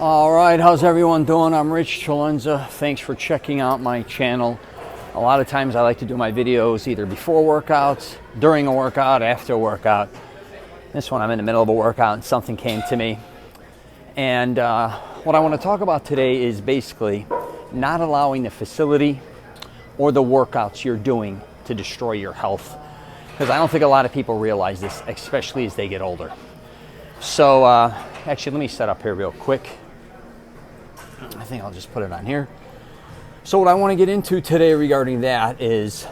All right, how's everyone doing? I'm Rich Celenza. Thanks for checking out my channel. A lot of times I like to do my videos either before workouts, during a workout, after a workout. This one I'm in the middle of a workout and something came to me. And what I want to talk about today is basically not allowing the facility or the workouts you're doing to destroy your health. Because I don't think a lot of people realize this, especially as they get older. So actually, let me set up here real quick. I think I'll just put it on here. So what I want to get into today regarding that is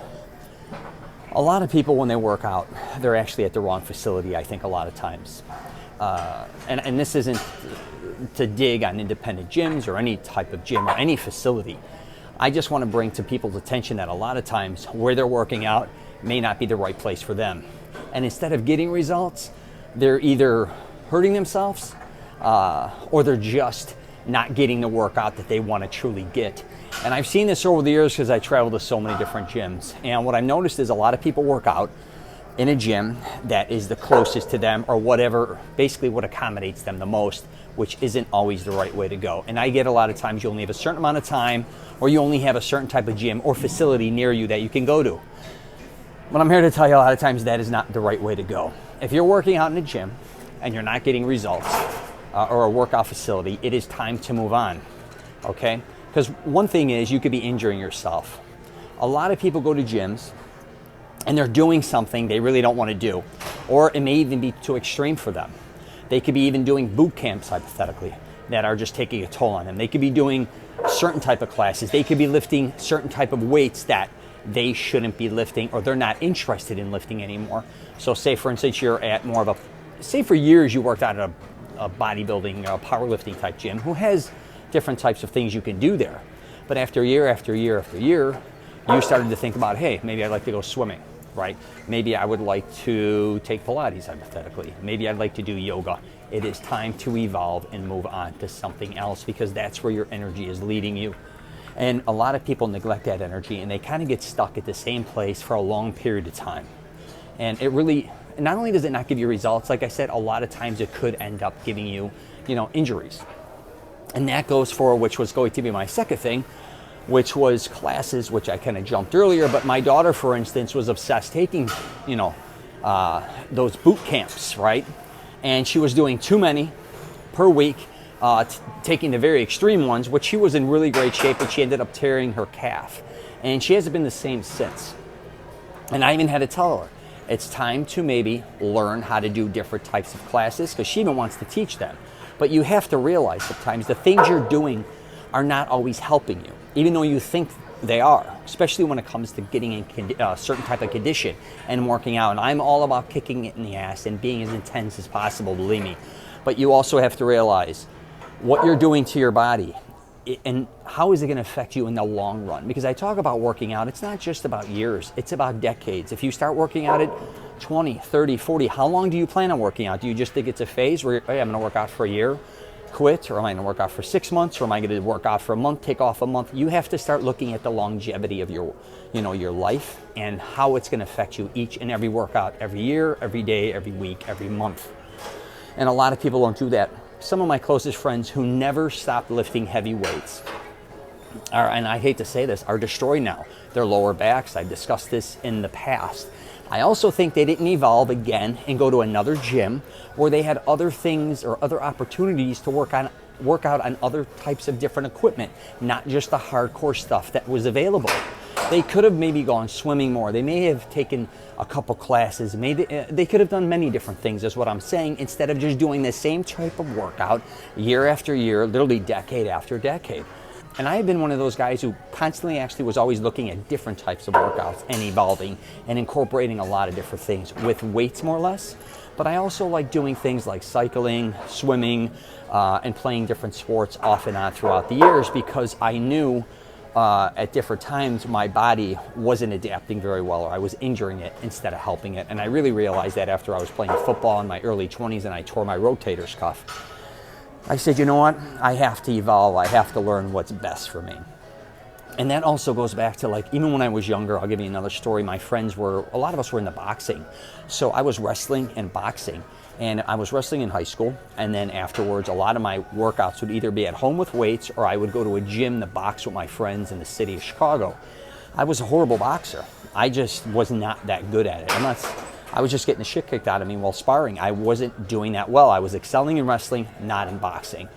a lot of people, when they work out, they're actually at the wrong facility, I think, a lot of times. And this isn't to dig on independent gyms or any type of gym or any facility. I just want to bring to people's attention that a lot of times where they're working out may not be the right place for them. And instead of getting results, they're either hurting themselves or they're just not getting the workout that they want to truly get. And I've seen this over the years because I travel to so many different gyms. And what I've noticed is a lot of people work out in a gym that is the closest to them or whatever, basically what accommodates them the most, which isn't always the right way to go. And I get a lot of times you only have a certain amount of time or you only have a certain type of gym or facility near you that you can go to. But I'm here to tell you a lot of times that is not the right way to go. If you're working out in a gym and you're not getting results, or a workout facility, it is time to move on, okay? Because one thing is you could be injuring yourself. A lot of people go to gyms and they're doing something they really don't want to do, or it may even be too extreme for them. They could be even doing boot camps, hypothetically, that are just taking a toll on them. They could be doing certain type of classes. They could be lifting certain type of weights that they shouldn't be lifting, or they're not interested in lifting anymore. So say, for instance, you're at more of a, say for years you worked out at a bodybuilding, powerlifting type gym who has different types of things you can do there. But after year after year after year, you started to think about, hey, maybe I'd like to go swimming, right? Maybe I would like to take Pilates, hypothetically. Maybe I'd like to do yoga. It is time to evolve and move on to something else because that's where your energy is leading you. And a lot of people neglect that energy and they kind of get stuck at the same place for a long period of time. And it really, not only does it not give you results, like I said, a lot of times it could end up giving you, injuries. And that goes for, which was going to be my second thing, which was classes, which I kind of jumped earlier. But my daughter, for instance, was obsessed taking, those boot camps, right? And she was doing too many per week, taking the very extreme ones, which she was in really great shape, and she ended up tearing her calf. And she hasn't been the same since. And I even had to tell her, it's time to maybe learn how to do different types of classes because she even wants to teach them. But you have to realize sometimes the things you're doing are not always helping you, even though you think they are, especially when it comes to getting in a certain type of condition and working out. And I'm all about kicking it in the ass and being as intense as possible, believe me. But you also have to realize what you're doing to your body and how is it going to affect you in the long run? Because I talk about working out, it's not just about years, it's about decades. If you start working out at 20, 30, 40, how long do you plan on working out? Do you just think it's a phase where, hey, I'm going to work out for a year, quit, or am I going to work out for 6 months, or am I going to work out for a month, take off a month? You have to start looking at the longevity of your life and how it's going to affect you each and every workout, every year, every day, every week, every month. And a lot of people don't do that. Some of my closest friends who never stopped lifting heavy weights are, and I hate to say this, are destroyed now. Their lower backs, I've discussed this in the past. I also think they didn't evolve again and go to another gym where they had other things or other opportunities to work out on other types of different equipment, not just the hardcore stuff that was available. They could have maybe gone swimming more. They may have taken a couple classes. Maybe they could have done many different things, is what I'm saying, instead of just doing the same type of workout year after year, literally decade after decade. And I have been one of those guys who constantly actually was always looking at different types of workouts and evolving and incorporating a lot of different things with weights, more or less. But I also like doing things like cycling, swimming, and playing different sports off and on throughout the years because I knew at different times my body wasn't adapting very well, or I was injuring it instead of helping it. And I really realized that after I was playing football in my early 20s and I tore my rotator's cuff. I said, you know what? I have to evolve. I have to learn what's best for me. And that also goes back to, like, even when I was younger, I'll give you another story. My friends were, a lot of us were into boxing. So I was wrestling and boxing. And I was wrestling in high school. And then afterwards, a lot of my workouts would either be at home with weights, or I would go to a gym to box with my friends in the city of Chicago. I was a horrible boxer. I just was not that good at it. I was just getting the shit kicked out of me while sparring. I wasn't doing that well. I was excelling in wrestling, not in boxing.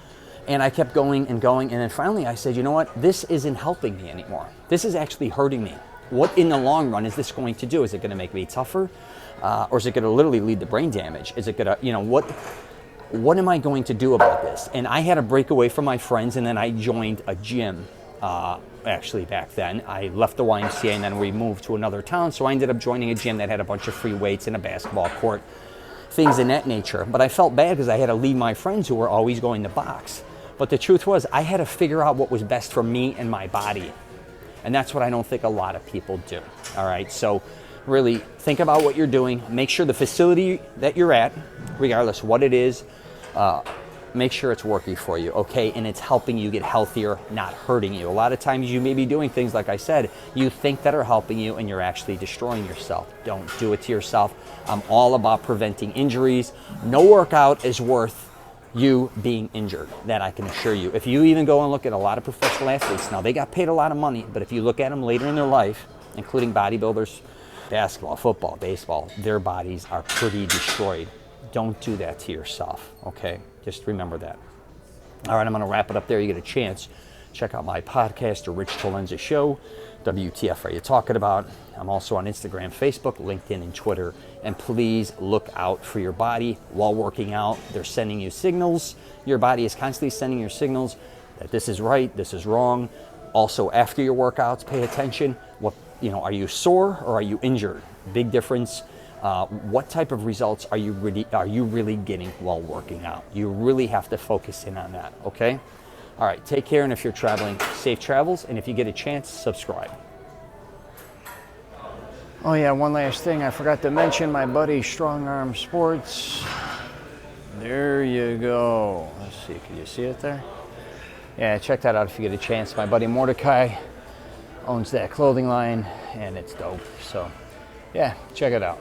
And I kept going and going, and then finally I said, you know what, this isn't helping me anymore. This is actually hurting me. What in the long run is this going to do? Is it going to make me tougher? Or is it going to literally lead to brain damage? Is it going to, you know, what am I going to do about this? And I had to break away from my friends, and then I joined a gym. Actually, back then, I left the YMCA, and then we moved to another town, so I ended up joining a gym that had a bunch of free weights and a basketball court, things in that nature. But I felt bad because I had to leave my friends who were always going to box. But the truth was, I had to figure out what was best for me and my body. And that's what I don't think a lot of people do. All right, so really think about what you're doing. Make sure the facility that you're at, regardless what it is, make sure it's working for you, okay? And it's helping you get healthier, not hurting you. A lot of times you may be doing things, like I said, you think that are helping you, and you're actually destroying yourself. Don't do it to yourself. I'm all about preventing injuries. No workout is worth you being injured, that I can assure you. If you even go and look at a lot of professional athletes, now they got paid a lot of money, but if you look at them later in their life, including bodybuilders, basketball, football, baseball, their bodies are pretty destroyed. Don't do that to yourself, okay? Just remember that. All right, I'm gonna wrap it up there. You get a chance, check out my podcast, The Rich Celenza Show. WTF are you talking about? I'm also on Instagram, Facebook, LinkedIn, and Twitter. And please look out for your body while working out. They're sending you signals. Your body is constantly sending you signals that this is right, this is wrong. Also, after your workouts, pay attention. Are you sore or are you injured? Big difference. What type of results are you really getting while working out? You really have to focus in on that, okay? All right, take care, and if you're traveling, safe travels, and if you get a chance, subscribe. Oh yeah, one last thing I forgot to mention, my buddy Strong Arm Sports. There you go. Let's see, can you see it there? Yeah, check that out if you get a chance. My buddy Mordecai owns that clothing line, and it's dope. So yeah, check it out.